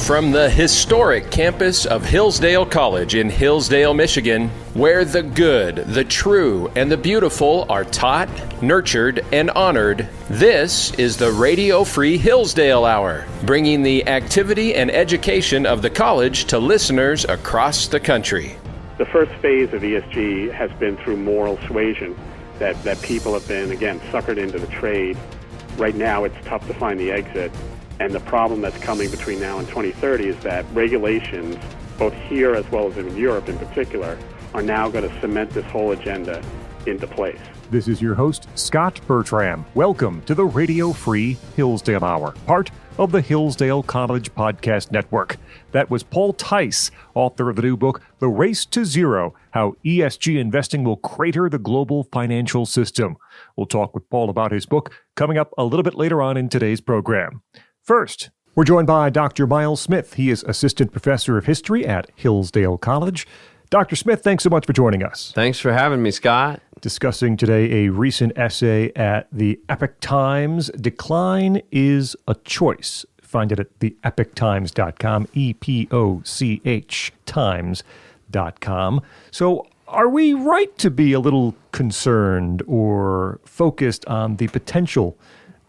From the historic campus of Hillsdale College in Hillsdale, Michigan, where the good, the true, and the beautiful are taught, nurtured, and honored, this is the Radio Free Hillsdale Hour, bringing the activity and education of the college to listeners across the country. The first phase of ESG has been through moral suasion, that people have been, again, suckered into the trade. Right now, it's tough to find the exit. And the problem that's coming between now and 2030 is that regulations, both here as well as in Europe in particular, are now going to cement this whole agenda into place. This is your host, Scot Bertram. Welcome to the Radio Free Hillsdale Hour, part of the Hillsdale College Podcast Network. That was Paul Tice, author of the new book, The Race to Zero, How ESG Investing Will Crater the Global Financial System. We'll talk with Paul about his book coming up a little bit later on in today's program. First, we're joined by Dr. Miles Smith. He is Assistant Professor of History at Hillsdale College. Dr. Smith, thanks so much for joining us. Thanks for having me, Scott. Discussing today a recent essay at the Epoch Times, Decline is a Choice. Find it at theepochtimes.com, E-P-O-C-H times.com. So are we right to be a little concerned or focused on the potential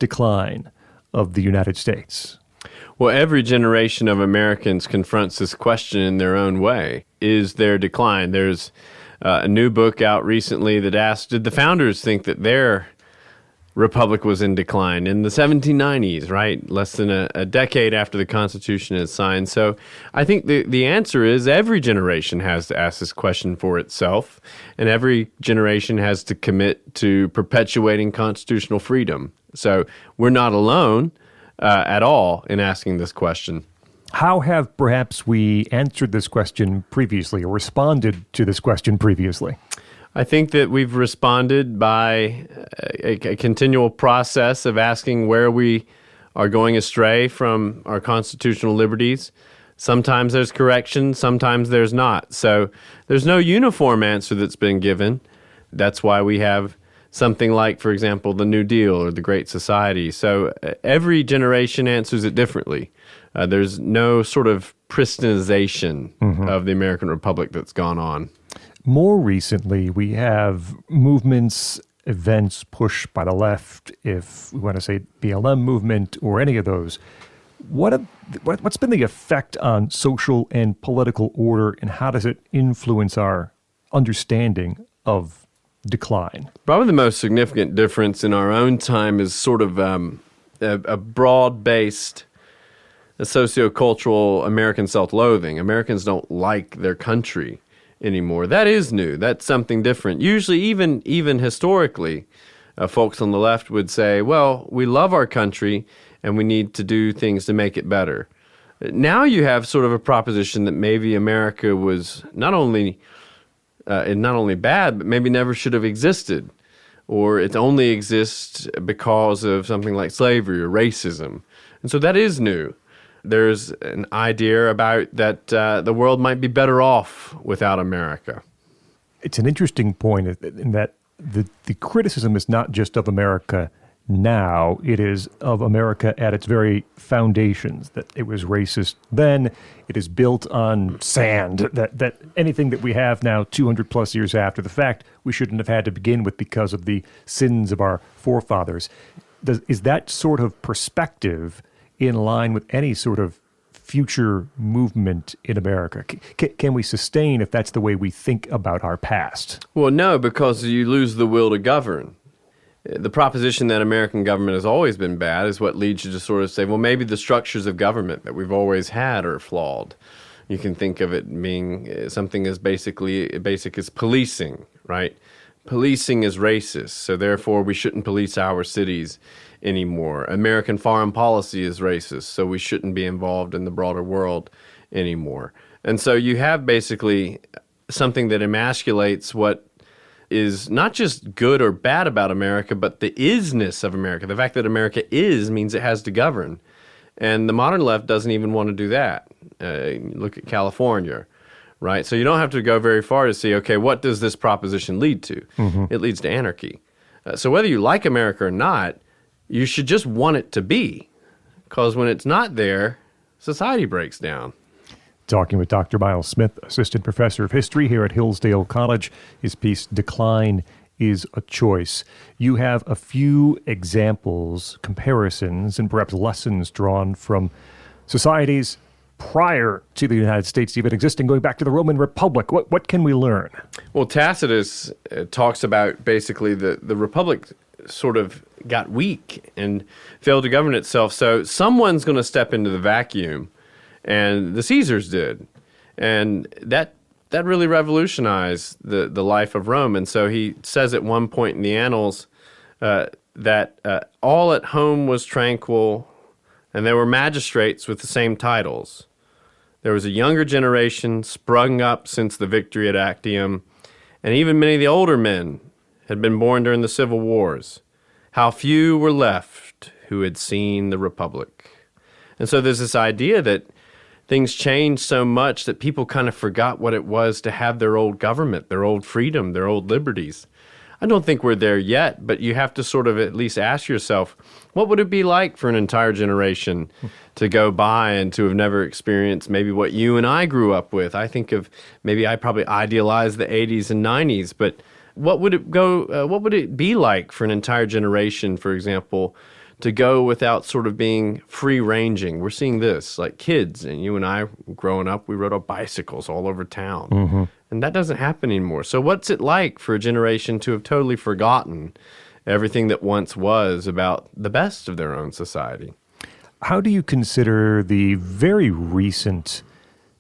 decline of the United States? Well, every generation of Americans confronts this question in their own way. Is there decline? There's a new book out recently that asked, did the founders think that their republic was in decline in the 1790s, right? Less than a decade after the Constitution is signed. So I think the answer is every generation has to ask this question for itself, and every generation has to commit to perpetuating constitutional freedom. So we're not alone at all in asking this question. How have perhaps we answered this question previously or responded to this question previously? I think that we've responded by a continual process of asking where we are going astray from our constitutional liberties. Sometimes there's correction, sometimes there's not. So there's no uniform answer that's been given. That's why we have something like, for example, the New Deal or the Great Society. So every generation answers it differently. There's no sort of pristinization of the American Republic that's gone on. More recently, we have movements, events pushed by the left, if we want to say BLM movement or any of those. What's been the effect on social and political order, and how does it influence our understanding of decline? Probably the most significant difference in our own time is sort of a broad-based sociocultural American self-loathing. Americans don't like their country anymore. That is new. That's something different. Usually, even historically, folks on the left would say, well, we love our country and we need to do things to make it better. Now you have sort of a proposition that maybe America was not only bad, but maybe never should have existed, or it only exists because of something like slavery or racism. And so that is new. There's an idea about that the world might be better off without America. It's an interesting point in that the criticism is not just of America now, it is of America at its very foundations, that it was racist then, it is built on sand, that anything that we have now 200 plus years after the fact, we shouldn't have had to begin with because of the sins of our forefathers. Is that sort of perspective in line with any sort of future movement in America? Can we sustain if that's the way we think about our past? Well, no, because you lose the will to govern. The proposition that American government has always been bad is what leads you to sort of say, well, maybe the structures of government that we've always had are flawed. You can think of it being something as basic as policing, right? Policing is racist, so therefore we shouldn't police our cities anymore. American foreign policy is racist, so we shouldn't be involved in the broader world anymore. And so you have basically something that emasculates what is not just good or bad about America, but the isness of America. The fact that America is means it has to govern. And the modern left doesn't even want to do that. Look at California, right? So you don't have to go very far to see, okay, what does this proposition lead to? It leads to anarchy. So whether you like America or not, you should just want it to be. Because when it's not there, society breaks down. Talking with Dr. Miles Smith, Assistant Professor of History here at Hillsdale College. His piece, Decline is a Choice. You have a few examples, comparisons, and perhaps lessons drawn from societies prior to the United States even existing, going back to the Roman Republic. What can we learn? Well, Tacitus talks about basically the Republic sort of got weak and failed to govern itself. So someone's going to step into the vacuum, and the Caesars did. And that really revolutionized the life of Rome. And so he says at one point in the Annals that all at home was tranquil, and there were magistrates with the same titles. There was a younger generation sprung up since the victory at Actium, and even many of the older men had been born during the civil wars. How few were left who had seen the Republic. And so there's this idea that things changed so much that people kind of forgot what it was to have their old government, their old freedom, their old liberties. I don't think we're there yet, but you have to sort of at least ask yourself, what would it be like for an entire generation to go by and to have never experienced maybe what you and I grew up with? I think of maybe I probably idealized the 80s and 90s, but what would it be like for an entire generation, for example, to go without sort of being free-ranging? We're seeing this, like kids, and you and I, growing up, we rode our bicycles all over town. Mm-hmm. And that doesn't happen anymore. So what's it like for a generation to have totally forgotten everything that once was about the best of their own society? How do you consider the very recent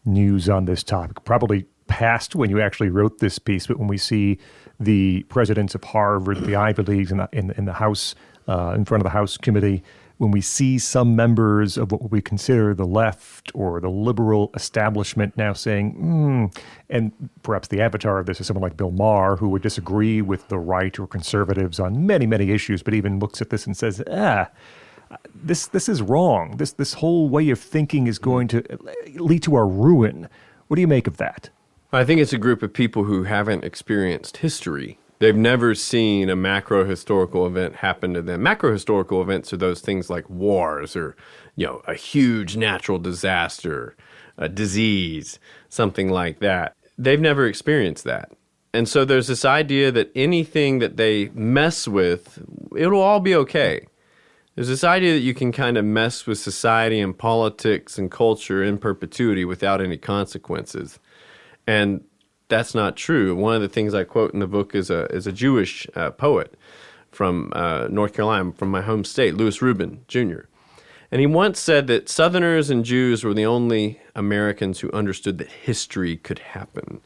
news on this topic? Probably past when you actually wrote this piece, but when we see the presidents of Harvard, the Ivy Leagues in the House, in front of the House committee, when we see some members of what we consider the left or the liberal establishment now saying, and perhaps the avatar of this is someone like Bill Maher, who would disagree with the right or conservatives on many, many issues, but even looks at this and says, this is wrong. This whole way of thinking is going to lead to our ruin. What do you make of that? I think it's a group of people who haven't experienced history. They've never seen a macro-historical event happen to them. Macro-historical events are those things like wars or, a huge natural disaster, a disease, something like that. They've never experienced that. And so there's this idea that anything that they mess with, it'll all be okay. There's this idea that you can kind of mess with society and politics and culture in perpetuity without any consequences. And that's not true. One of the things I quote in the book is a Jewish poet from North Carolina, from my home state, Louis Rubin, Jr. And he once said that Southerners and Jews were the only Americans who understood that history could happen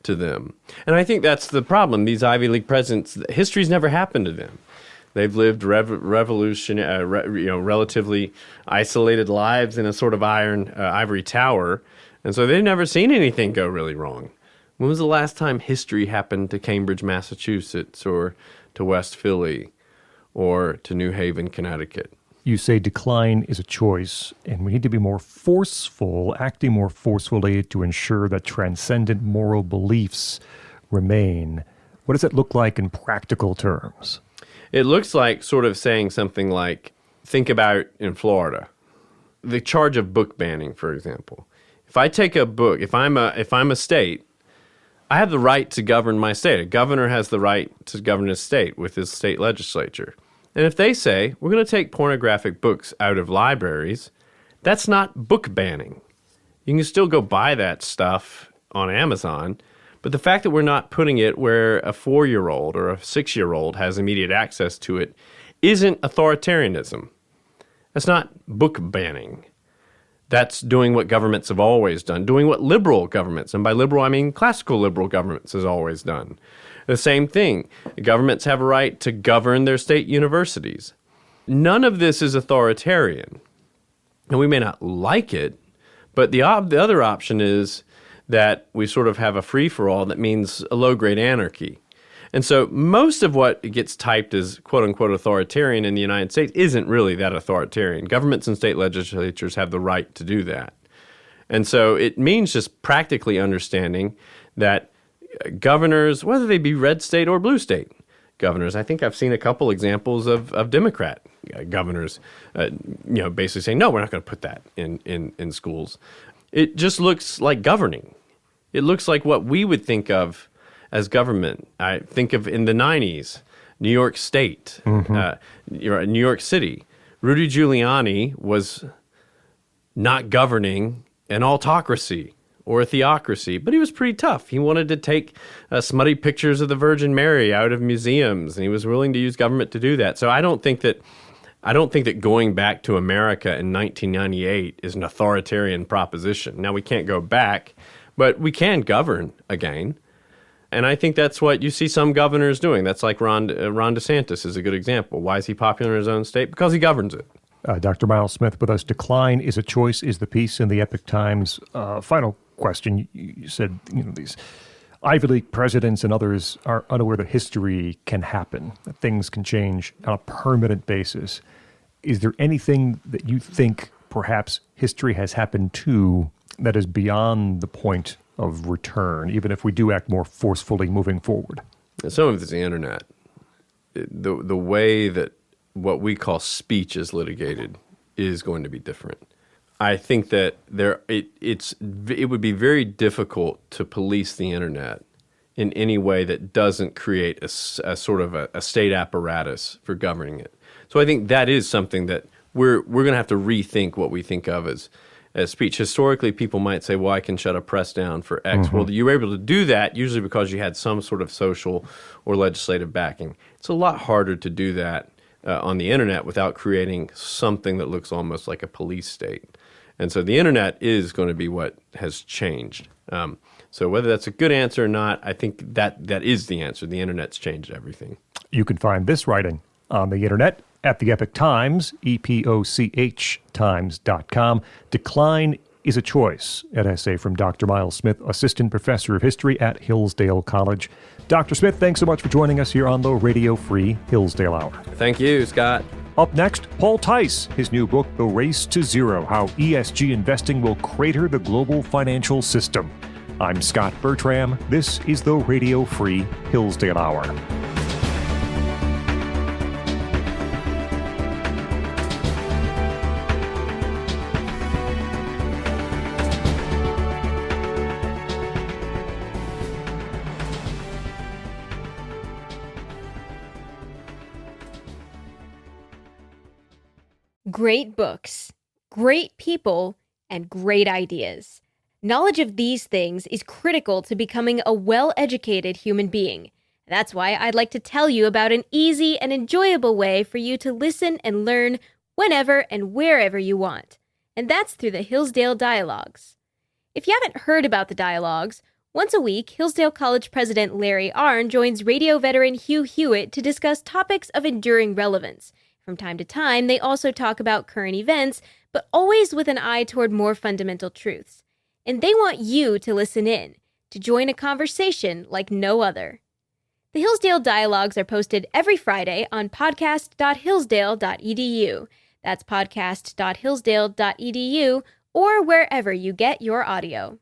to them. And I think that's the problem. These Ivy League presidents, history's never happened to them. They've lived relatively isolated lives in a sort of ivory tower, and so they've never seen anything go really wrong. When was the last time history happened to Cambridge, Massachusetts, or to West Philly, or to New Haven, Connecticut? You say decline is a choice, and we need to be more forceful, acting more forcefully to ensure that transcendent moral beliefs remain. What does it look like in practical terms? It looks like sort of saying something like, think about in Florida, the charge of book banning, for example. If I take a book, if I'm a state, I have the right to govern my state. A governor has the right to govern his state with his state legislature. And if they say, we're going to take pornographic books out of libraries, that's not book banning. You can still go buy that stuff on Amazon, but the fact that we're not putting it where a 4-year-old or a 6-year-old has immediate access to it isn't authoritarianism. That's not book banning. That's doing what governments have always done, doing what liberal governments, and by liberal I mean classical liberal governments, has always done. The same thing. Governments have a right to govern their state universities. None of this is authoritarian. And we may not like it, but the other option is that we sort of have a free-for-all that means a low-grade anarchy. And so most of what gets typed as quote-unquote authoritarian in the United States isn't really that authoritarian. Governments and state legislatures have the right to do that. And so it means just practically understanding that governors, whether they be red state or blue state, governors. I think I've seen a couple examples of Democrat governors, basically saying, no, we're not going to put that in schools. It just looks like governing. It looks like what we would think of as government. I think of in the 90s, New York State, New York City. Rudy Giuliani was not governing an autocracy or a theocracy, but he was pretty tough. He wanted to take smutty pictures of the Virgin Mary out of museums, and he was willing to use government to do that. So I don't think that going back to America in 1998 is an authoritarian proposition. Now, we can't go back, but we can govern again. And I think that's what you see some governors doing. That's like Ron DeSantis is a good example. Why is he popular in his own state? Because he governs it. Dr. Miles Smith with us. Decline is a choice is the piece in the Epoch Times. Final question. You said, these Ivy League presidents and others are unaware that history can happen, that things can change on a permanent basis. Is there anything that you think perhaps history has happened to that is beyond the point of return, even if we do act more forcefully moving forward? Some of it's the internet. The way that what we call speech is litigated is going to be different. I think that it would be very difficult to police the internet in any way that doesn't create a sort of a state apparatus for governing it. So I think that is something that we're going to have to rethink what we think of as speech. Historically, people might say, well, I can shut a press down for X. Mm-hmm. Well, you were able to do that usually because you had some sort of social or legislative backing. It's a lot harder to do that on the internet without creating something that looks almost like a police state. And so the internet is going to be what has changed. So whether that's a good answer or not, I think that is the answer. The internet's changed everything. You can find this writing on the internet at the Epoch Times, EPOCH Times.com. Decline is a choice, an essay from Dr. Miles Smith, Assistant Professor of History at Hillsdale College. Dr. Smith, thanks so much for joining us here on the Radio Free Hillsdale Hour. Thank you, Scott. Up next, Paul Tice, his new book, The Race to Zero, How ESG Investing Will Crater the Global Financial System. I'm Scot Bertram. This is the Radio Free Hillsdale Hour. Great books, great people, and great ideas. Knowledge of these things is critical to becoming a well-educated human being. That's why I'd like to tell you about an easy and enjoyable way for you to listen and learn whenever and wherever you want. And that's through the Hillsdale Dialogues. If you haven't heard about the Dialogues, once a week, Hillsdale College President Larry Arnn joins radio veteran Hugh Hewitt to discuss topics of enduring relevance. From time to time, they also talk about current events, but always with an eye toward more fundamental truths. And they want you to listen in, to join a conversation like no other. The Hillsdale Dialogues are posted every Friday on podcast.hillsdale.edu. That's podcast.hillsdale.edu, or wherever you get your audio.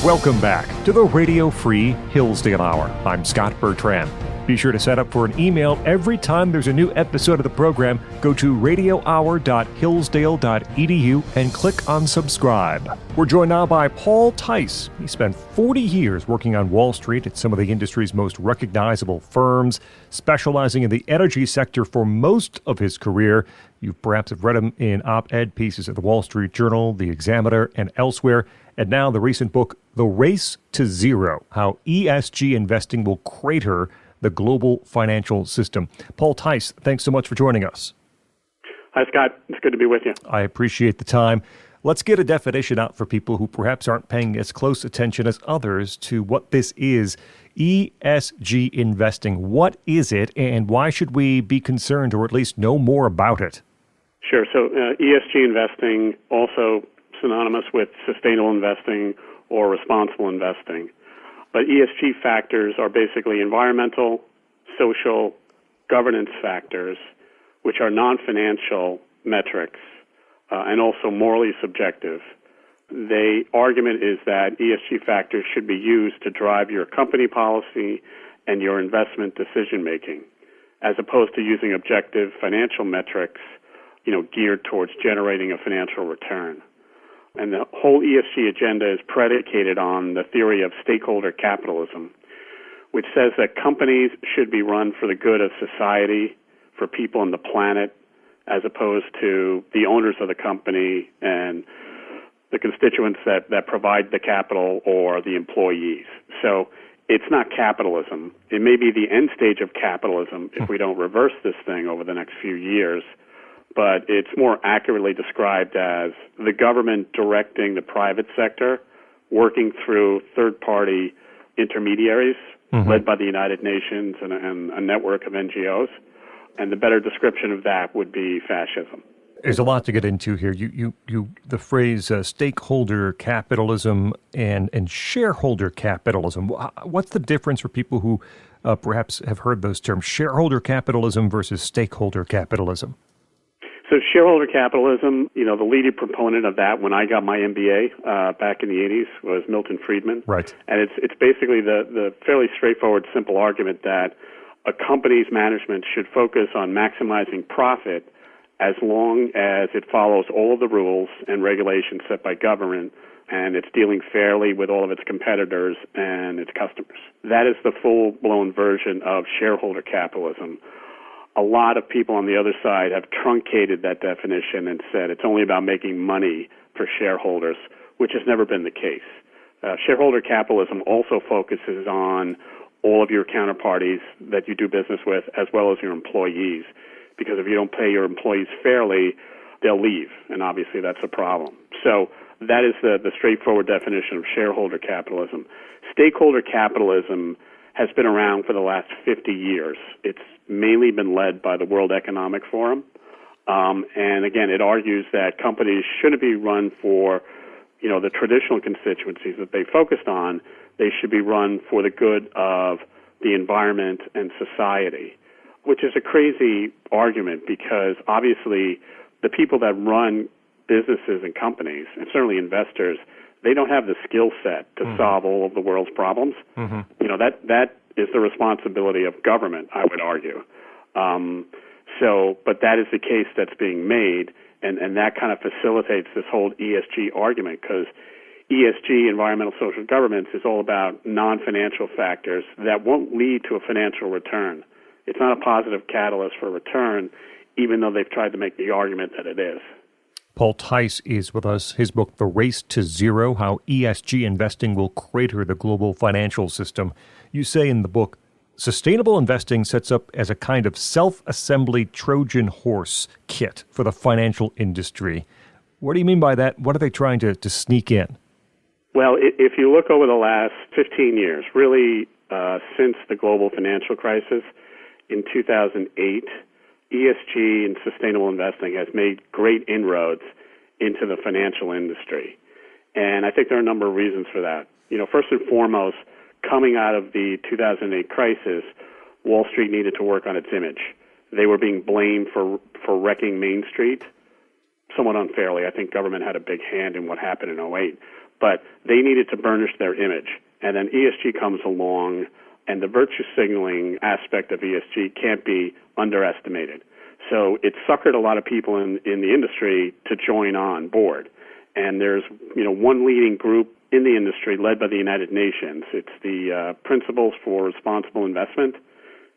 Welcome back to the Radio Free Hillsdale Hour. I'm Scot Bertram. Be sure to set up for an email every time there's a new episode of the program. Go to radiohour.hillsdale.edu and click on subscribe. We're joined now by Paul Tice. He spent 40 years working on Wall Street at some of the industry's most recognizable firms, specializing in the energy sector for most of his career. You perhaps have read him in op-ed pieces at the Wall Street Journal, The Examiner, and elsewhere. And now the recent book, The Race to Zero, How ESG Investing Will Crater the Global Financial System. Paul Tice, thanks so much for joining us. Hi, Scott. It's good to be with you. I appreciate the time. Let's get a definition out for people who perhaps aren't paying as close attention as others to what this is. ESG investing. What is it, and why should we be concerned or at least know more about it? Sure. So ESG investing, also synonymous with sustainable investing or responsible investing. But ESG factors are basically environmental, social, governance factors, which are non-financial metrics and also morally subjective, The argument is that ESG factors should be used to drive your company policy and your investment decision-making, as opposed to using objective financial metrics, geared towards generating a financial return. And the whole ESG agenda is predicated on the theory of stakeholder capitalism, which says that companies should be run for the good of society, for people on the planet, as opposed to the owners of the company and the constituents that provide the capital or the employees. So it's not capitalism. It may be the end stage of capitalism if we don't reverse this thing over the next few years, but it's more accurately described as the government directing the private sector, working through third-party intermediaries led by the United Nations and a network of NGOs. And the better description of that would be fascism. There's a lot to get into here. The phrase stakeholder capitalism and shareholder capitalism. What's the difference for people who perhaps have heard those terms, shareholder capitalism versus stakeholder capitalism? So shareholder capitalism, the leading proponent of that when I got my MBA back in the 80s was Milton Friedman. Right. And it's basically the fairly straightforward, simple argument that a company's management should focus on maximizing profit as long as it follows all of the rules and regulations set by government and it's dealing fairly with all of its competitors and its customers. That is the full-blown version of shareholder capitalism. A lot of people on the other side have truncated that definition and said it's only about making money for shareholders, which has never been the case. Shareholder capitalism also focuses on all of your counterparties that you do business with, as well as your employees, because if you don't pay your employees fairly, they'll leave, and obviously that's a problem. So that is the straightforward definition of shareholder capitalism. Stakeholder capitalism has been around for the last 50 years. It's mainly been led by the World Economic Forum, and again, it argues that companies shouldn't be run for the traditional constituencies that they focused on. They should be run for the good of the environment and society, which is a crazy argument because obviously the people that run businesses and companies, and certainly investors, they don't have the skill set to solve all of the world's problems. That is the responsibility of government, I would argue. But that is the case that's being made, and that kind of facilitates this whole ESG argument because ESG, environmental social governance, is all about non-financial factors that won't lead to a financial return. It's not a positive catalyst for return, even though they've tried to make the argument that it is. Paul Tice is with us. His book, The Race to Zero, How ESG Investing Will Crater the Global Financial System. You say in the book, sustainable investing sets up as a kind of self-assembly Trojan horse kit for the financial industry. What do you mean by that? What are they trying to sneak in? Well, if you look over the last 15 years, really since the global financial crisis in 2008, ESG and sustainable investing has made great inroads into the financial industry. And I think there are a number of reasons for that. First and foremost, coming out of the 2008 crisis, Wall Street needed to work on its image. They were being blamed for wrecking Main Street, somewhat unfairly. I think government had a big hand in what happened in 2008. But they needed to burnish their image. And then ESG comes along, and the virtue signaling aspect of ESG can't be underestimated. So it suckered a lot of people in the industry to join on board. And there's one leading group in the industry led by the United Nations. It's the Principles for Responsible Investment.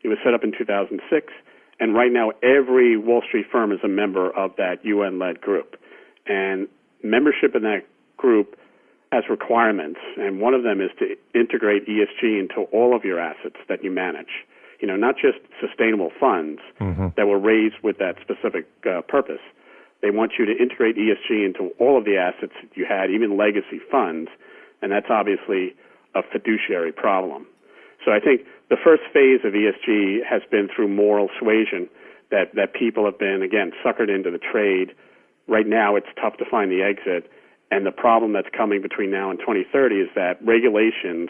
It was set up in 2006. And right now every Wall Street firm is a member of that UN-led group. And membership in that group has requirements, and one of them is to integrate ESG into all of your assets that you manage. Not just sustainable funds that were raised with that specific purpose. They want you to integrate ESG into all of the assets that you had, even legacy funds, and that's obviously a fiduciary problem. So I think the first phase of ESG has been through moral suasion, that people have been, again, suckered into the trade. Right now it's tough to find the exit. And the problem that's coming between now and 2030 is that regulations,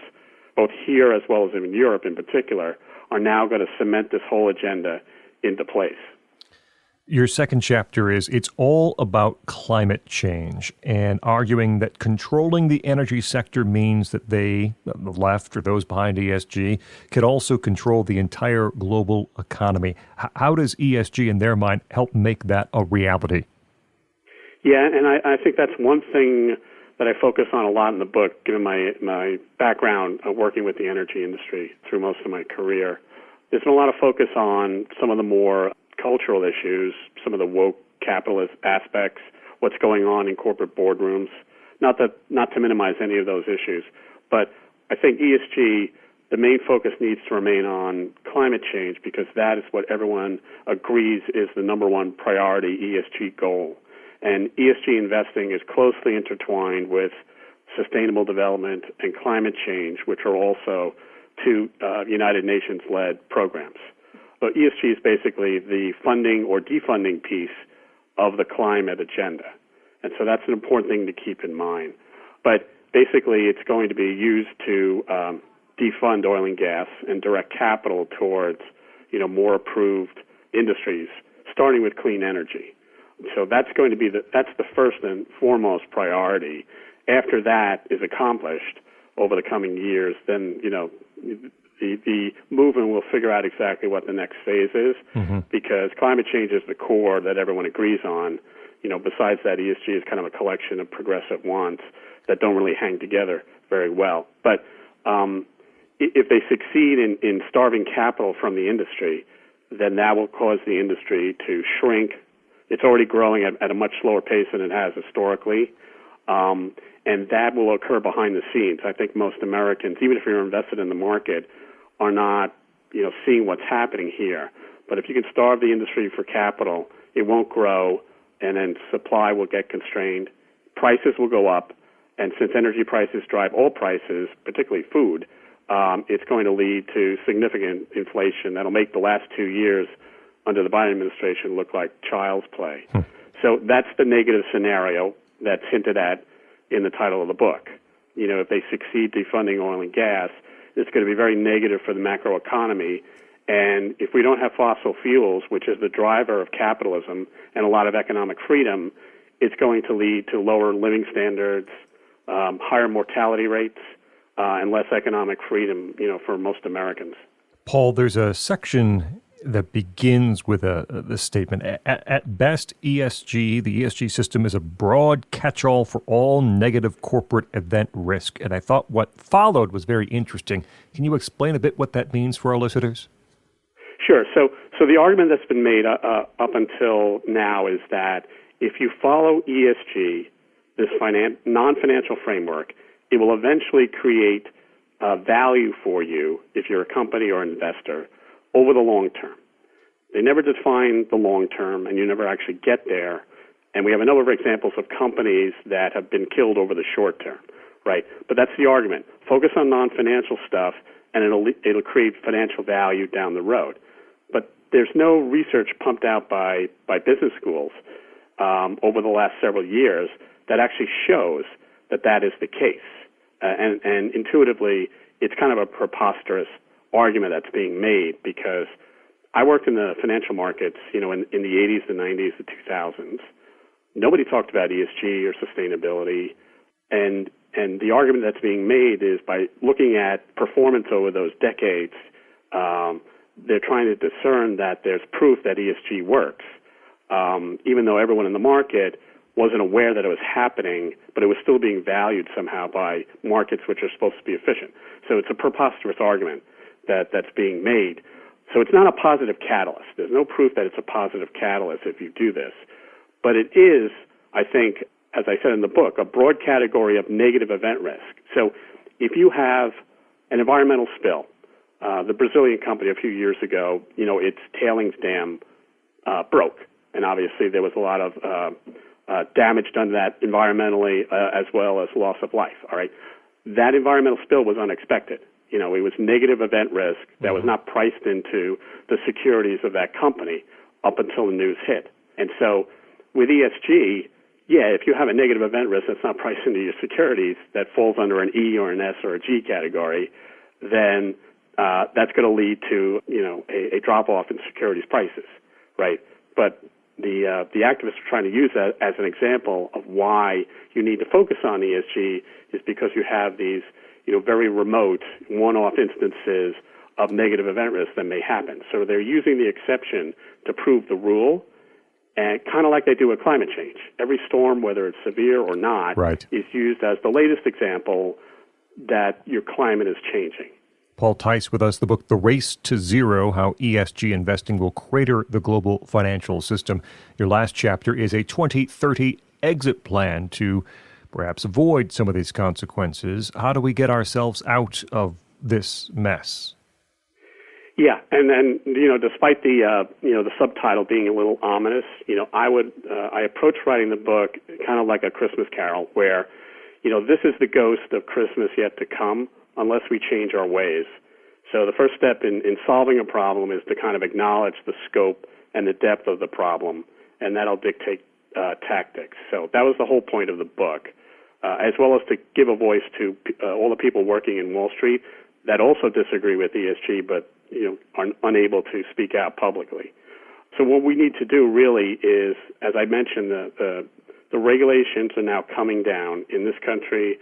both here as well as in Europe in particular, are now going to cement this whole agenda into place. Your second chapter is It's All About Climate Change, and arguing that controlling the energy sector means that they, the left or those behind ESG, could also control the entire global economy. How does ESG, in their mind, help make that a reality? Yeah, and I think that's one thing that I focus on a lot in the book, given my background of working with the energy industry through most of my career. There's been a lot of focus on some of the more cultural issues, some of the woke capitalist aspects, what's going on in corporate boardrooms. Not to minimize any of those issues, but I think ESG, the main focus needs to remain on climate change because that is what everyone agrees is the number one priority ESG goal. And ESG investing is closely intertwined with sustainable development and climate change, which are also two United Nations-led programs. So ESG is basically the funding or defunding piece of the climate agenda. And so that's an important thing to keep in mind. But basically it's going to be used to defund oil and gas and direct capital towards, more approved industries, starting with clean energy. So that's going to be that's the first and foremost priority. After that is accomplished over the coming years, then, the movement will figure out exactly what the next phase is, because climate change is the core that everyone agrees on. Besides that, ESG is kind of a collection of progressive wants that don't really hang together very well. But if they succeed in starving capital from the industry, then that will cause the industry to shrink. It's already growing at a much slower pace than it has historically. And that will occur behind the scenes. I think most Americans, even if you're invested in the market, are not, seeing what's happening here. But if you can starve the industry for capital, it won't grow, and then supply will get constrained. Prices will go up, and since energy prices drive all prices, particularly food, it's going to lead to significant inflation that'll make the last 2 years under the Biden administration look like child's play. So that's the negative scenario that's hinted at in the title of the book. If they succeed defunding oil and gas, it's going to be very negative for the macroeconomy. And if we don't have fossil fuels, which is the driver of capitalism and a lot of economic freedom, it's going to lead to lower living standards, higher mortality rates, and less economic freedom, for most Americans. Paul, there's a section that begins with this statement. At best, the ESG system is a broad catch-all for all negative corporate event risk. And I thought what followed was very interesting. Can you explain a bit what that means for our listeners? Sure. So the argument that's been made up until now is that if you follow ESG, this non-financial framework, it will eventually create value for you if you're a company or an investor over the long term. They never define the long term, and you never actually get there. And we have a number of examples of companies that have been killed over the short term, right? But that's the argument. Focus on non-financial stuff, and it'll create financial value down the road. But there's no research pumped out by business schools over the last several years that actually shows that is the case. And intuitively, it's kind of a preposterous argument that's being made because I worked in the financial markets, in the 80s, the 90s, the 2000s. Nobody talked about ESG or sustainability. And the argument that's being made is by looking at performance over those decades, they're trying to discern that there's proof that ESG works, even though everyone in the market wasn't aware that it was happening, but it was still being valued somehow by markets which are supposed to be efficient. So it's a preposterous argument that's being made. So it's not a positive catalyst. There's no proof that it's a positive catalyst if you do this. But it is, I think, as I said in the book, a broad category of negative event risk. So if you have an environmental spill, the Brazilian company a few years ago, its tailings dam broke. And obviously there was a lot of damage done to that environmentally as well as loss of life. All right, that environmental spill was unexpected. It was negative event risk that was not priced into the securities of that company up until the news hit. And so with ESG, if you have a negative event risk that's not priced into your securities that falls under an E or an S or a G category, then that's going to lead to a drop off in securities prices, right? But the activists are trying to use that as an example of why you need to focus on ESG is because you have these, very remote one-off instances of negative event risk that may happen. So they're using the exception to prove the rule, and kind of like they do with climate change. Every storm, whether it's severe or not, Right. is used as the latest example that your climate is changing. Paul Tice with us, the book The Race to Zero, How ESG Investing Will Crater the Global Financial System. Your last chapter is a 2030 exit plan to perhaps avoid some of these consequences. How do we get ourselves out of this mess? Yeah, and then despite the the subtitle being a little ominous, I approach writing the book kind of like a Christmas Carol, where this is the ghost of Christmas yet to come, unless we change our ways. So the first step in solving a problem is to kind of acknowledge the scope and the depth of the problem, and that'll dictate tactics. So that was the whole point of the book, as well as to give a voice to all the people working in Wall Street that also disagree with ESG, but are unable to speak out publicly. So what we need to do really is, as I mentioned, the regulations are now coming down in this country,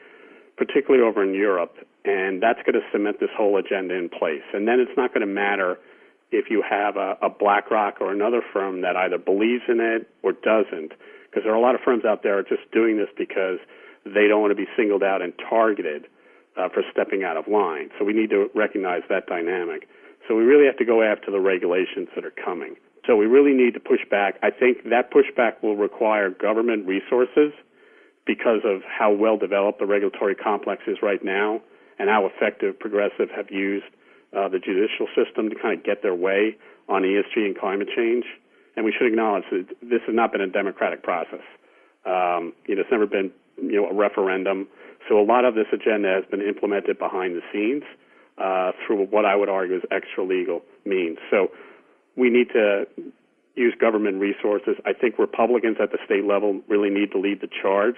particularly over in Europe, and that's going to cement this whole agenda in place. And then it's not going to matter if you have a BlackRock or another firm that either believes in it or doesn't, because there are a lot of firms out there just doing this because they don't want to be singled out and targeted for stepping out of line. So we need to recognize that dynamic. So we really have to go after the regulations that are coming. So we really need to push back. I think that pushback will require government resources because of how well developed the regulatory complex is right now and how effective progressives have used the judicial system to kind of get their way on ESG and climate change. And we should acknowledge that this has not been a democratic process. It's never been a referendum. So a lot of this agenda has been implemented behind the scenes through what I would argue is extra-legal means. So we need to use government resources. I think Republicans at the state level really need to lead the charge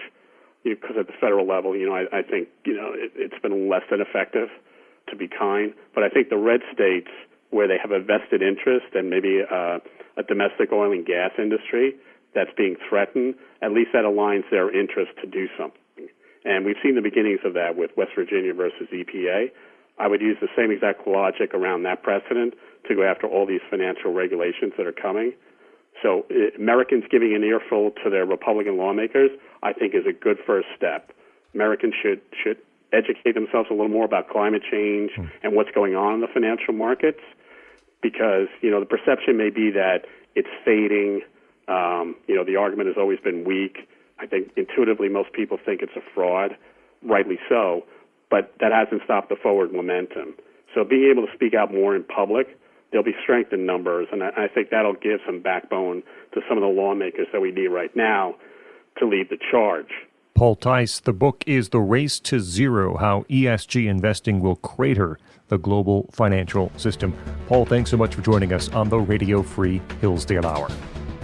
because at the federal level, I think, it's been less than effective, to be kind. But I think the red states, where they have a vested interest and maybe a domestic oil and gas industry that's being threatened, at least that aligns their interest to do something. And we've seen the beginnings of that with West Virginia versus EPA. I would use the same exact logic around that precedent to go after all these financial regulations that are coming. So Americans giving an earful to their Republican lawmakers, I think, is a good first step. Americans should educate themselves a little more about climate change and what's going on in the financial markets, because, the perception may be that it's fading. The argument has always been weak. I think intuitively most people think it's a fraud, rightly so, but that hasn't stopped the forward momentum. So being able to speak out more in public, there'll be strength in numbers, and I think that'll give some backbone to some of the lawmakers that we need right now to lead the charge. Paul Tice, the book is The Race to Zero, How ESG Investing Will Crater the Global Financial System. Paul, thanks so much for joining us on the Radio Free Hillsdale Hour.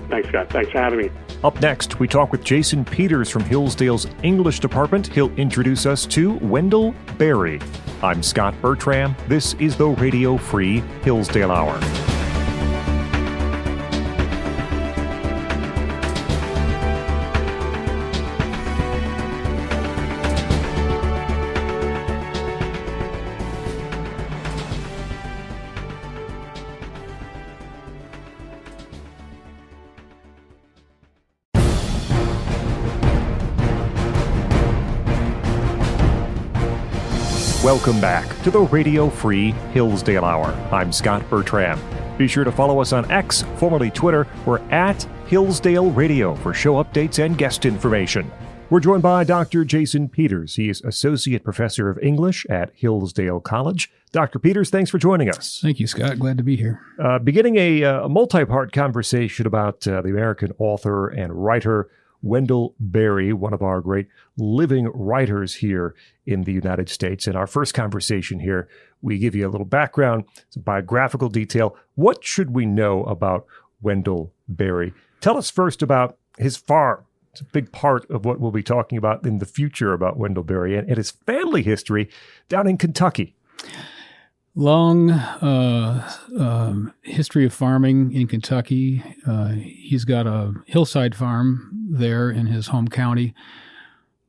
Thanks, Scott. Thanks for having me. Up next, we talk with Jason Peters from Hillsdale's English department. He'll introduce us to Wendell Berry. I'm Scot Bertram. This is the Radio Free Hillsdale Hour. Welcome back to the Radio Free Hillsdale Hour. I'm Scot Bertram. Be sure to follow us on X, formerly Twitter. We're at Hillsdale Radio for show updates and guest information. We're joined by Dr. Jason Peters. He is Associate Professor of English at Hillsdale College. Dr. Peters, thanks for joining us. Thank you, Scott. Glad to be here. Beginning a multi-part conversation about the American author and writer Wendell Berry, one of our great living writers here in the United States. In our first conversation here, we give you a little background, some biographical detail. What should we know about Wendell Berry? Tell us first about his farm. It's a big part of what we'll be talking about in the future about Wendell Berry and his family history down in Kentucky. long history of farming in Kentucky. He's got a hillside farm there in his home county,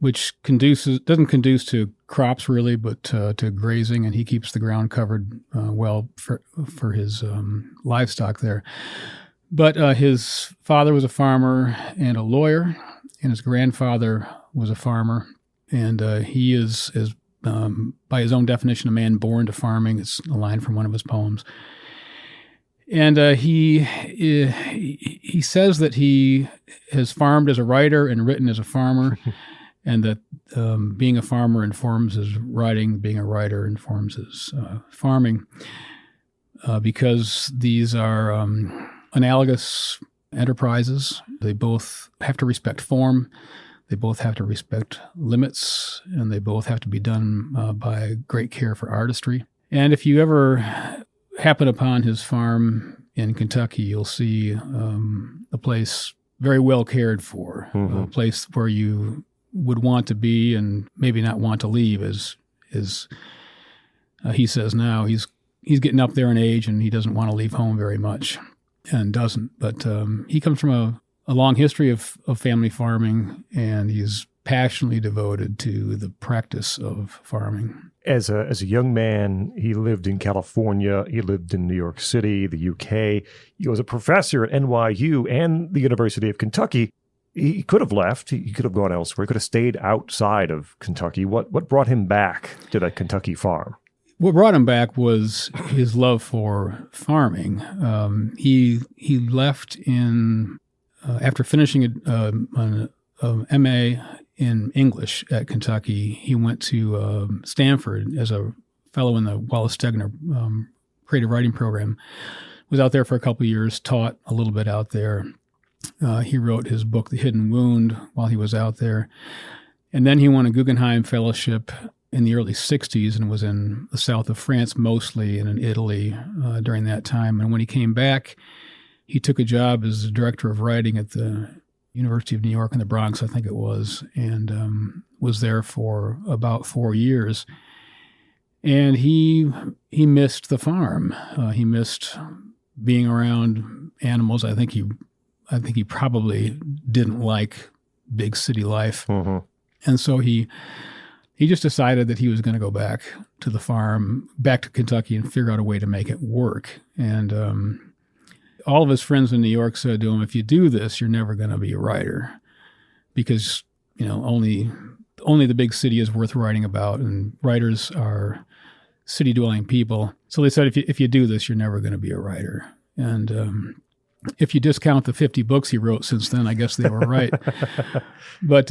which doesn't conduce to crops really, but to grazing, and he keeps the ground covered well for his livestock there. But his father was a farmer and a lawyer, and his grandfather was a farmer, and he is by his own definition, a man born to farming. It's a line from one of his poems. And he says that he has farmed as a writer and written as a farmer, and that being a farmer informs his writing, being a writer informs his farming, because these are analogous enterprises. They both have to respect form, they both have to respect limits, and they both have to be done by great care for artistry. And if you ever happen upon his farm in Kentucky, you'll see a place very well cared for, a place where you would want to be and maybe not want to leave, as he says now. He's getting up there in age, and he doesn't want to leave home very much, and doesn't. But he comes from a long history of family farming, and he's passionately devoted to the practice of farming. As a young man, he lived in California, he lived in New York City, the UK. He was a professor at NYU and the University of Kentucky. He could have left. He could have gone elsewhere. He could have stayed outside of Kentucky. What brought him back to that Kentucky farm? What brought him back was his love for farming. He left after finishing an MA in English at Kentucky. He went to Stanford as a fellow in the Wallace Stegner creative writing program. Was out there for a couple of years, taught a little bit out there. He wrote his book, The Hidden Wound, while he was out there. And then he won a Guggenheim Fellowship in the early 60s and was in the south of France mostly, and in Italy during that time. And when he came back, he took a job as the director of writing at the University of New York in the Bronx, I think it was, and was there for about 4 years. And he missed the farm. He missed being around animals. I think he probably didn't like big city life. And so he just decided that he was going to go back to the farm, back to Kentucky, and figure out a way to make it work. And all of his friends in New York said to him, if you do this, you're never going to be a writer, because, only the big city is worth writing about, and writers are city-dwelling people. So they said, if you do this, you're never going to be a writer. And if you discount the 50 books he wrote since then, I guess they were right. But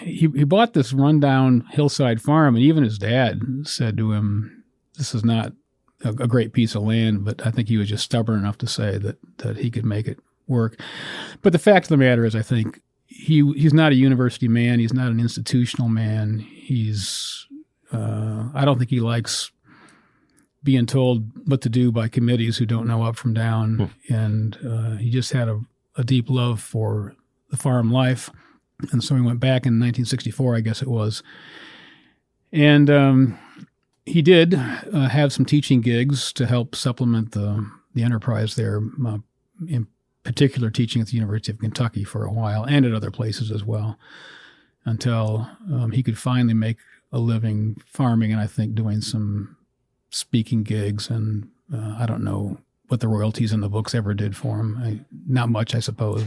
he bought this rundown hillside farm, and even his dad said to him, this is not a great piece of land, but I think he was just stubborn enough to say that he could make it work. But the fact of the matter is, I think he's not a university man. He's not an institutional man. I don't think he likes being told what to do by committees who don't know up from down. And he just had a deep love for the farm life. And so he went back in 1964, I guess it was. And he did have some teaching gigs to help supplement the enterprise there, in particular teaching at the University of Kentucky for a while, and at other places as well, until he could finally make a living farming, and I think doing some speaking gigs. And I don't know what the royalties in the books ever did for him. Not much, I suppose.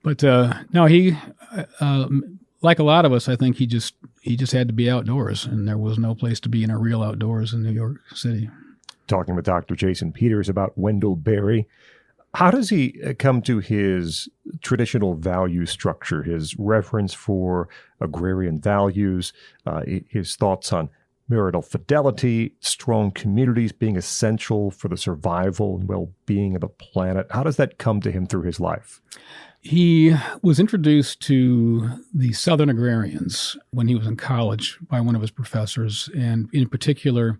But no, he, like a lot of us, I think he just had to be outdoors, and there was no place to be in a real outdoors in New York City. Talking with Dr. Jason Peters about Wendell Berry. How does he come to his traditional value structure, his reverence for agrarian values, his thoughts on marital fidelity, strong communities being essential for the survival and well-being of the planet? How does that come to him through his life? He was introduced to the Southern agrarians when he was in college by one of his professors, and in particular,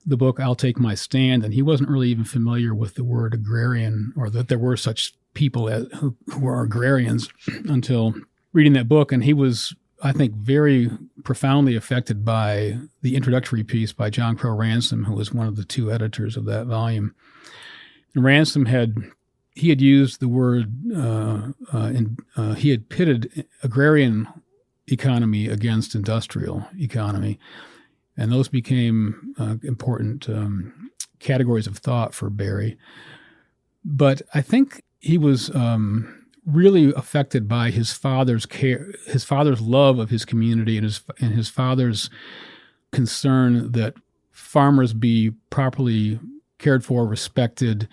the book I'll Take My Stand. And he wasn't really even familiar with the word agrarian, or that there were such people who were agrarians, until reading that book. And he was I think, very profoundly affected by the introductory piece by John Crow Ransom, who was one of the two editors of that volume. And Ransom had used the word, he had pitted agrarian economy against industrial economy, and those became important categories of thought for Berry. But I think he was really affected by his father's care, his father's love of his community, and his father's concern that farmers be properly cared for, respected,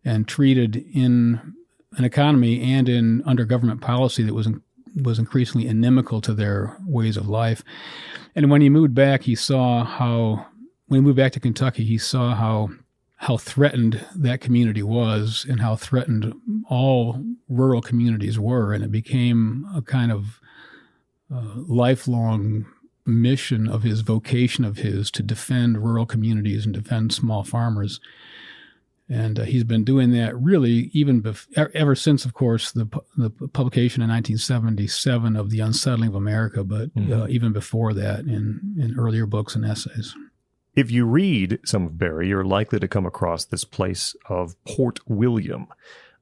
and treated in an economy and under government policy that was increasingly inimical to their ways of life. And when he moved back, when he moved back to Kentucky, he saw how threatened that community was and how threatened all rural communities were. And it became a kind of lifelong mission of his, vocation of his, to defend rural communities and defend small farmers. And he's been doing that really ever since, of course, the publication in 1977 of The Unsettling of America, but even before that in earlier books and essays. If you read some of Berry, you're likely to come across this place of Port William.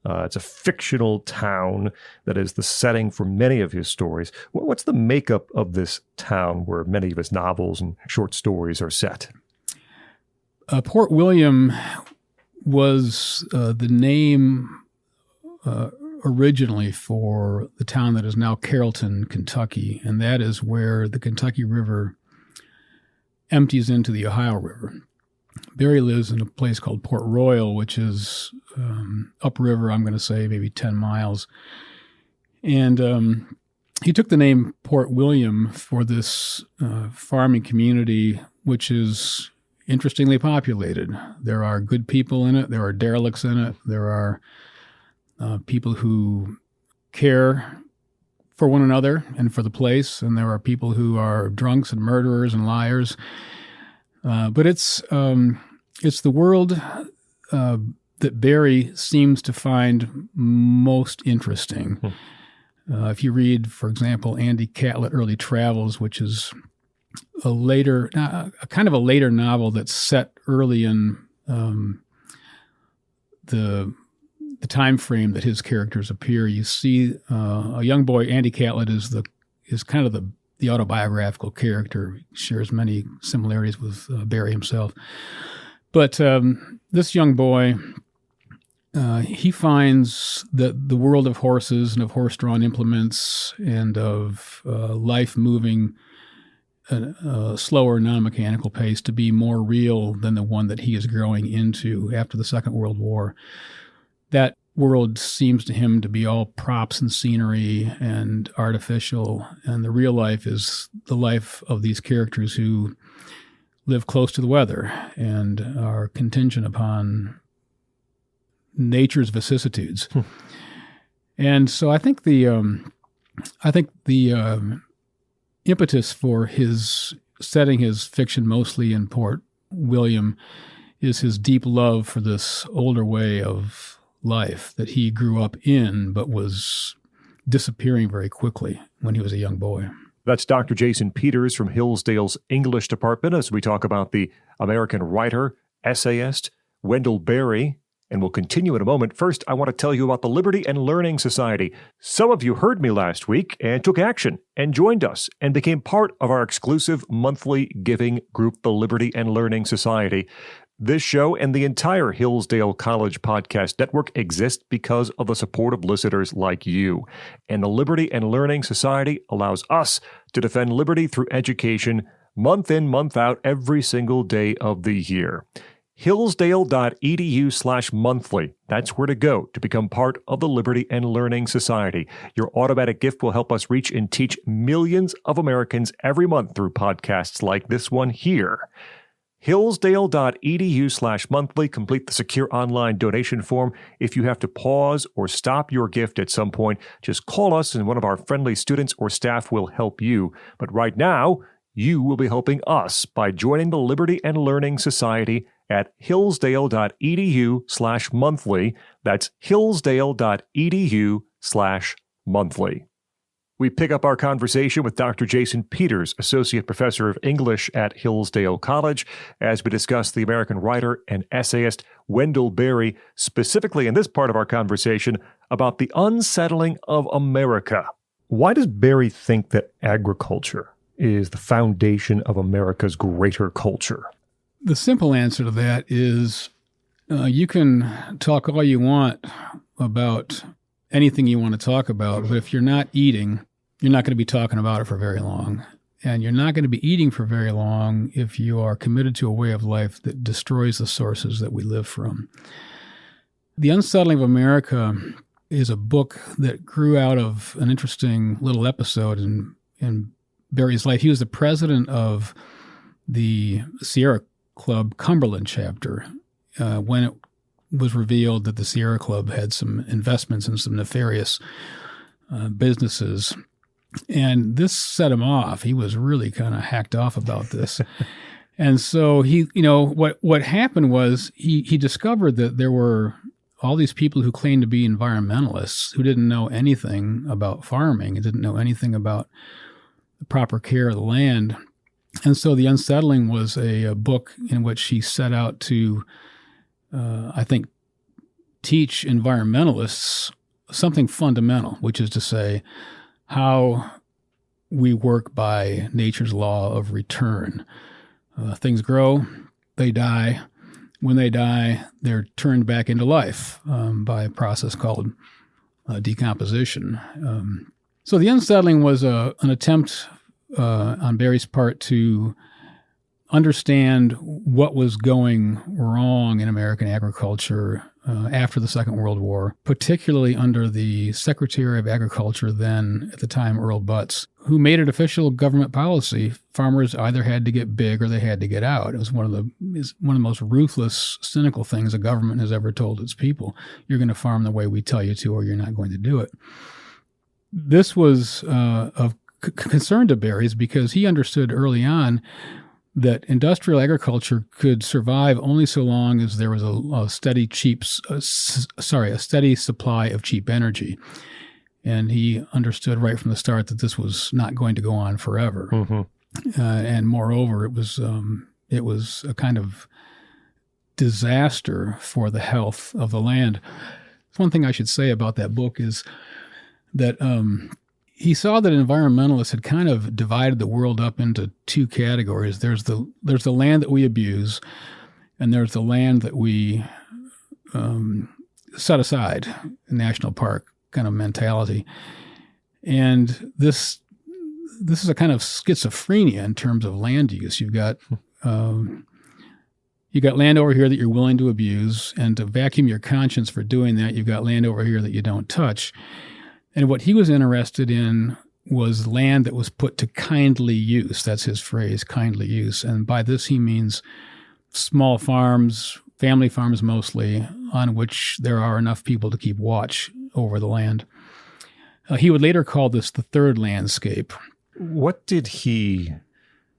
It's a fictional town that is the setting for many of his stories. What's the makeup of this town where many of his novels and short stories are set? Port William was the name originally for the town that is now Carrollton, Kentucky, and that is where the Kentucky River empties into the Ohio River. Berry lives in a place called Port Royal, which is upriver, I'm going to say, maybe 10 miles. And he took the name Port William for this farming community, which is interestingly populated. There are good people in it. There are derelicts in it. There are people who care for one another and for the place, and there are people who are drunks and murderers and liars. But it's the world that Berry seems to find most interesting. If you read, for example, Andy Catlett Early Travels, which is a kind of a later novel that's set early in the time frame that his characters appear, you see a young boy. Andy Catlett is kind of the autobiographical character. He shares many similarities with Berry himself. But this young boy, he finds that the world of horses and of horse-drawn implements and of life moving at a slower, non-mechanical pace to be more real than the one that he is growing into after the Second World War. That world seems to him to be all props and scenery and artificial, and the real life is the life of these characters who live close to the weather and are contingent upon nature's vicissitudes. And so I think the impetus for his setting his fiction mostly in Port William is his deep love for this older way of life that he grew up in, but was disappearing very quickly when he was a young boy. That's Dr. Jason Peters from Hillsdale's English department as we talk about the American writer, essayist, Wendell Berry, and we'll continue in a moment. First, I want to tell you about the Liberty and Learning Society. Some of you heard me last week and took action and joined us and became part of our exclusive monthly giving group, the Liberty and Learning Society. This show and the entire Hillsdale College podcast network exist because of the support of listeners like you. And the Liberty and Learning Society allows us to defend liberty through education month in, month out, every single day of the year. Hillsdale.edu/monthly. That's where to go to become part of the Liberty and Learning Society. Your automatic gift will help us reach and teach millions of Americans every month through podcasts like this one here. Hillsdale.edu/monthly. Complete the secure online donation form. If you have to pause or stop your gift at some point, just call us and one of our friendly students or staff will help you. But right now, you will be helping us by joining the Liberty and Learning Society at hillsdale.edu/monthly. That's hillsdale.edu/monthly. We pick up our conversation with Dr. Jason Peters, Associate Professor of English at Hillsdale College, as we discuss the American writer and essayist Wendell Berry, specifically in this part of our conversation about the unsettling of America. Why does Berry think that agriculture is the foundation of America's greater culture? The simple answer to that is you can talk all you want about anything you want to talk about, but if you're not eating, you're not going to be talking about it for very long. And you're not going to be eating for very long if you are committed to a way of life that destroys the sources that we live from. The Unsettling of America is a book that grew out of an interesting little episode in Berry's life. He was the president of the Sierra Club Cumberland chapter when it was revealed that the Sierra Club had some investments in some nefarious businesses. And this set him off. He was really kind of hacked off about this. And so what happened was he discovered that there were all these people who claimed to be environmentalists who didn't know anything about farming and didn't know anything about the proper care of the land. And so The Unsettling was a book in which he set out to I think, teach environmentalists something fundamental, which is to say how we work by nature's law of return. Things grow, they die. When they die, they're turned back into life by a process called decomposition. So The Unsettling was an attempt on Berry's part to understand what was going wrong in American agriculture after the Second World War, particularly under the Secretary of Agriculture then, at the time, Earl Butz, who made it official government policy. Farmers either had to get big or they had to get out. It was one of the most ruthless, cynical things a government has ever told its people. You're going to farm the way we tell you to, or you're not going to do it. This was of concern to Berry's because he understood early on that industrial agriculture could survive only so long as there was a steady supply of cheap energy. And he understood right from the start that this was not going to go on forever. Mm-hmm. And moreover, it was a kind of disaster for the health of the land. One thing I should say about that book is that he saw that environmentalists had kind of divided the world up into two categories. There's the land that we abuse, and there's the land that we set aside, a national park kind of mentality. And this is a kind of schizophrenia in terms of land use. You've got land over here that you're willing to abuse, and to vacuum your conscience for doing that, you've got land over here that you don't touch. And what he was interested in was land that was put to kindly use. That's his phrase, kindly use. And by this he means small farms, family farms mostly, on which there are enough people to keep watch over the land. He would later call this the third landscape. What did he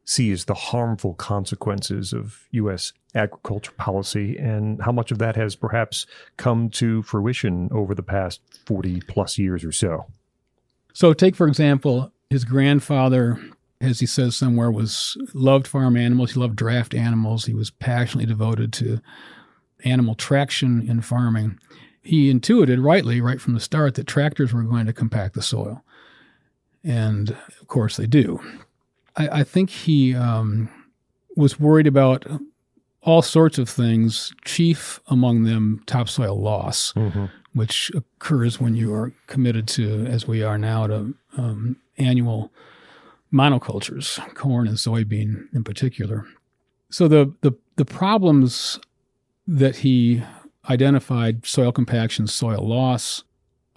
see as the harmful consequences of U.S. agriculture policy, and how much of that has perhaps come to fruition over the past 40 plus years or so? So take, for example, his grandfather, as he says somewhere, loved farm animals. He loved draft animals. He was passionately devoted to animal traction in farming. He intuited rightly, right from the start, that tractors were going to compact the soil. And of course they do. I think he was worried about all sorts of things, chief among them topsoil loss, mm-hmm. which occurs when you are committed to, as we are now, to annual monocultures, corn and soybean in particular. So the problems that he identified, soil compaction, soil loss,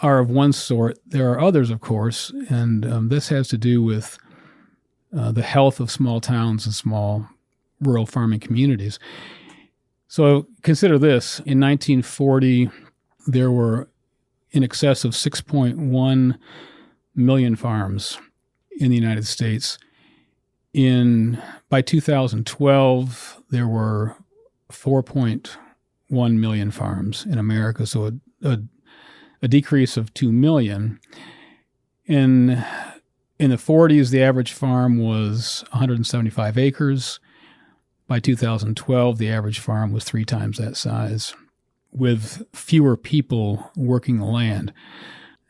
are of one sort. There are others, of course, and this has to do with the health of small towns and small rural farming communities. So consider this. In 1940, there were in excess of 6.1 million farms in the United States. By 2012, there were 4.1 million farms in America, so a decrease of 2 million. In the 40s, the average farm was 175 acres. By 2012, the average farm was 3 times that size, with fewer people working the land.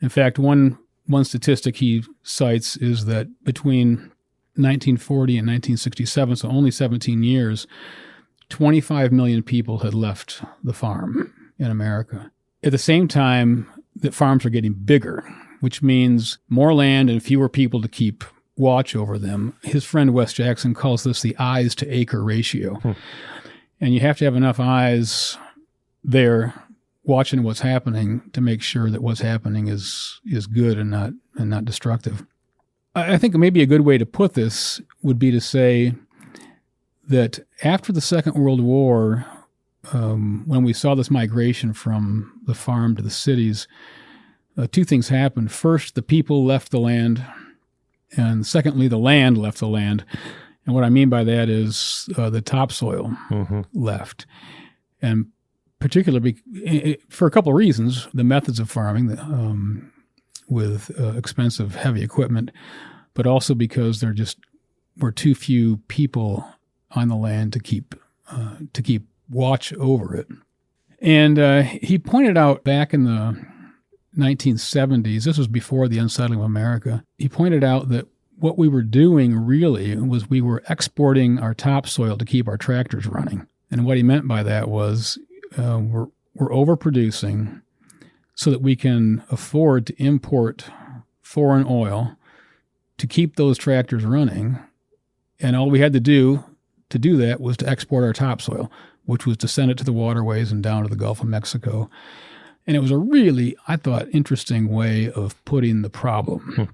In fact, one statistic he cites is that between 1940 and 1967, so only 17 years, 25 million people had left the farm in America. At the same time, the farms are getting bigger, which means more land and fewer people to keep watch over them. His friend Wes Jackson calls this the eyes to acre ratio. And you have to have enough eyes there watching what's happening to make sure that what's happening is good and not destructive. I think maybe a good way to put this would be to say that after the Second World War, when we saw this migration from the farm to the cities, 2 things happened. First, the people left the land, and secondly, the land left the land. And what I mean by that is the topsoil left. And particularly for a couple of reasons, the methods of farming with expensive, heavy equipment, but also because there just were too few people on the land to keep watch over it. And he pointed out back in the 1970s, this was before the Unsettling of America, he pointed out that what we were doing really was we were exporting our topsoil to keep our tractors running. And what he meant by that was we're overproducing so that we can afford to import foreign oil to keep those tractors running. And all we had to do that was to export our topsoil, which was to send it to the waterways and down to the Gulf of Mexico. And it was a really, I thought, interesting way of putting the problem.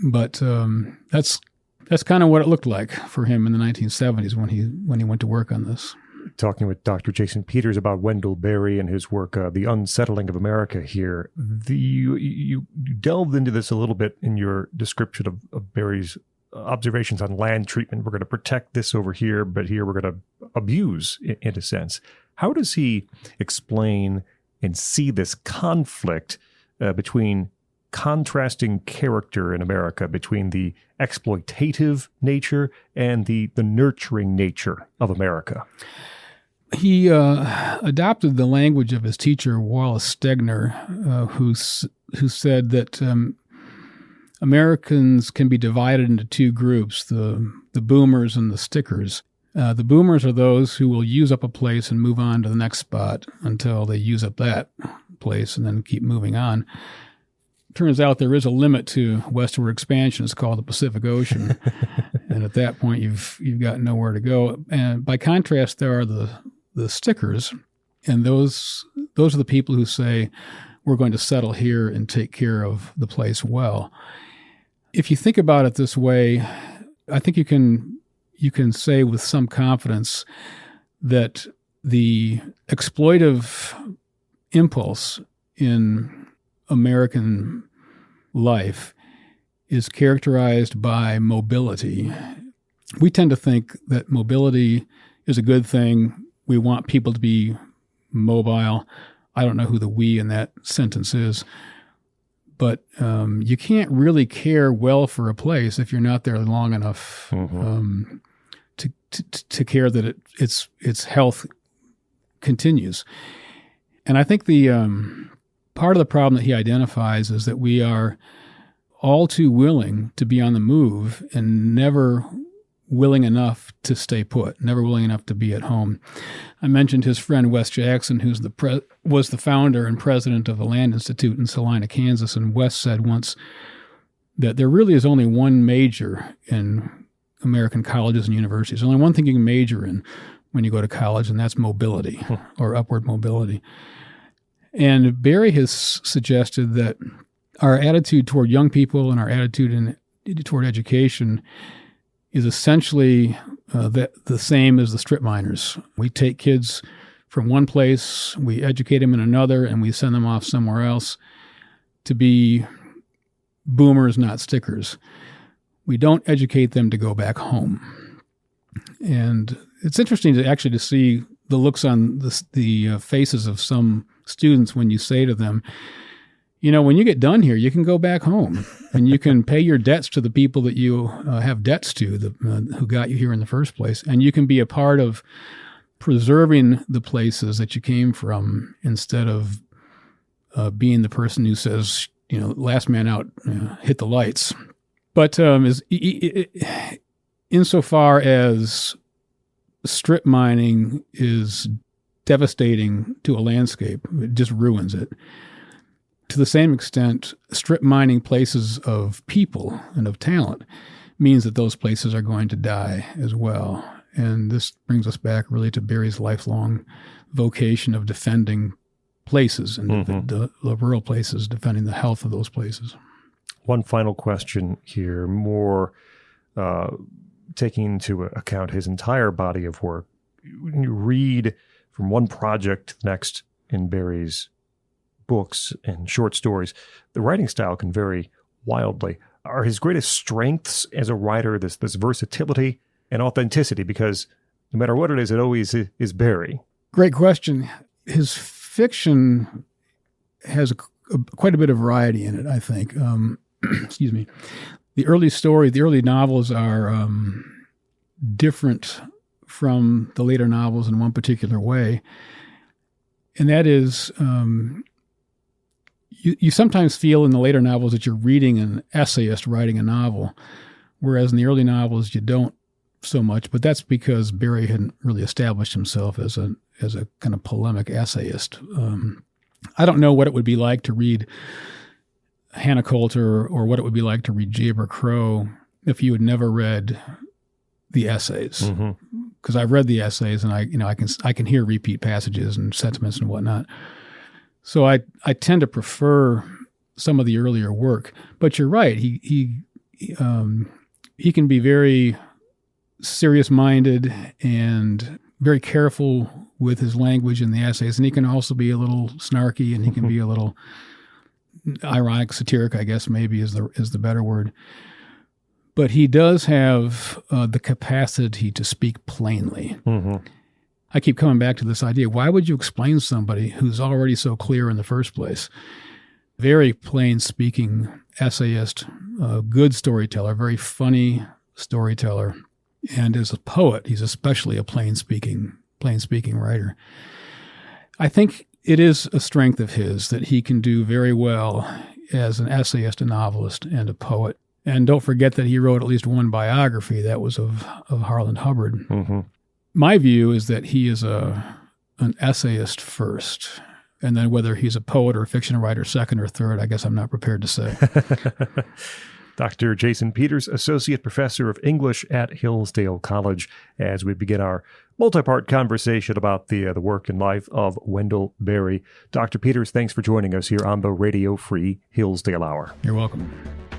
But that's kind of what it looked like for him in the 1970s when he went to work on this. Talking with Dr. Jason Peters about Wendell Berry and his work, The Unsettling of America here. You delved into this a little bit in your description of Berry's observations on land treatment. We're going to protect this over here, but here we're going to abuse, in a sense. How does he explain and see this conflict between contrasting character in America, between the exploitative nature and the nurturing nature of America? He adopted the language of his teacher, Wallace Stegner, who said that Americans can be divided into 2 groups, the boomers and the stickers. The boomers are those who will use up a place and move on to the next spot until they use up that place and then keep moving on. Turns out there is a limit to westward expansion. It's called the Pacific Ocean. And at that point, you've got nowhere to go. And by contrast, there are the stickers. And those are the people who say, we're going to settle here and take care of the place well. If you think about it this way, I think you can say with some confidence that the exploitive impulse in American life is characterized by mobility. We tend to think that mobility is a good thing. We want people to be mobile. I don't know who the we in that sentence is. But you can't really care well for a place if you're not there long enough to care that its health continues. And I think the part of the problem that he identifies is that we are all too willing to be on the move and never willing enough to stay put, never willing enough to be at home. I mentioned his friend Wes Jackson, who's was the founder and president of the Land Institute in Salina, Kansas, and Wes said once that there really is only one major in American colleges and universities. There's only one thing you can major in when you go to college, and that's mobility or upward mobility. And Berry has suggested that our attitude toward young people and our attitude toward education is essentially the same as the strip miners. We take kids from one place, we educate them in another, and we send them off somewhere else to be boomers, not stickers. We don't educate them to go back home. And it's interesting to see the looks on the faces of some students when you say to them, when you get done here, you can go back home and you can pay your debts to the people that you have debts to, who got you here in the first place. And you can be a part of preserving the places that you came from instead of being the person who says, last man out, hit the lights. But insofar as strip mining is devastating to a landscape, it just ruins it. To the same extent, strip mining places of people and of talent means that those places are going to die as well. And this brings us back really to Berry's lifelong vocation of defending places and the rural places, defending the health of those places. One final question here, more taking into account his entire body of work. When you read from one project to the next in Berry's books and short stories, the writing style can vary wildly. Are his greatest strengths as a writer this versatility and authenticity? Because no matter what it always is Berry. Great question. His fiction has quite a bit of variety in it, I think. Excuse me. The early novels are different from the later novels in one particular way. And that is, you sometimes feel in the later novels that you're reading an essayist writing a novel, whereas in the early novels you don't so much. But that's because Berry hadn't really established himself as a kind of polemic essayist. I don't know what it would be like to read Hannah Coulter or what it would be like to read Jayber Crow if you had never read the essays. Because I've read the essays and I can hear repeat passages and sentiments and whatnot. So I tend to prefer some of the earlier work. But you're right. He can be very serious-minded and very careful with his language in the essays, and he can also be a little snarky, and he can be a little ironic, satiric, I guess maybe is the better word. But he does have the capacity to speak plainly. I keep coming back to this idea. Why would you explain somebody who's already so clear in the first place? Very plain-speaking essayist, good storyteller, very funny storyteller. And as a poet, he's especially a plain-speaking writer. I think it is a strength of his that he can do very well as an essayist, a novelist, and a poet. And don't forget that he wrote at least one biography. That was of Harlan Hubbard. My view is that he is an essayist first, and then whether he's a poet or a fiction writer second or third, I guess I'm not prepared to say. Dr. Jason Peters, Associate Professor of English at Hillsdale College, as we begin our multi-part conversation about the work and life of Wendell Berry. Dr. Peters, thanks for joining us here on the Radio Free Hillsdale Hour. You're welcome.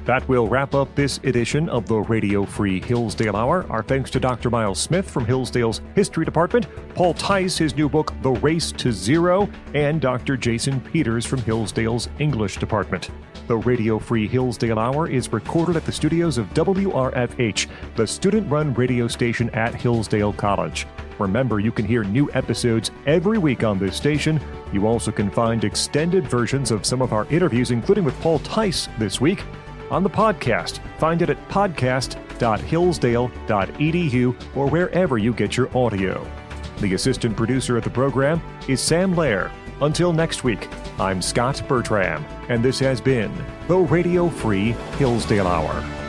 That will wrap up this edition of the Radio Free Hillsdale Hour. Our thanks to Dr. Miles Smith from Hillsdale's History Department, Paul Tice, his new book, The Race to Zero, and Dr. Jason Peters from Hillsdale's English Department. The Radio Free Hillsdale Hour is recorded at the studios of WRFH, the student-run radio station at Hillsdale College. Remember, you can hear new episodes every week on this station. You also can find extended versions of some of our interviews, including with Paul Tice this week, on the podcast. Find it at podcast.hillsdale.edu or wherever you get your audio. The assistant producer of the program is Sam Lair. Until next week, I'm Scot Bertram, and this has been the Radio Free Hillsdale Hour.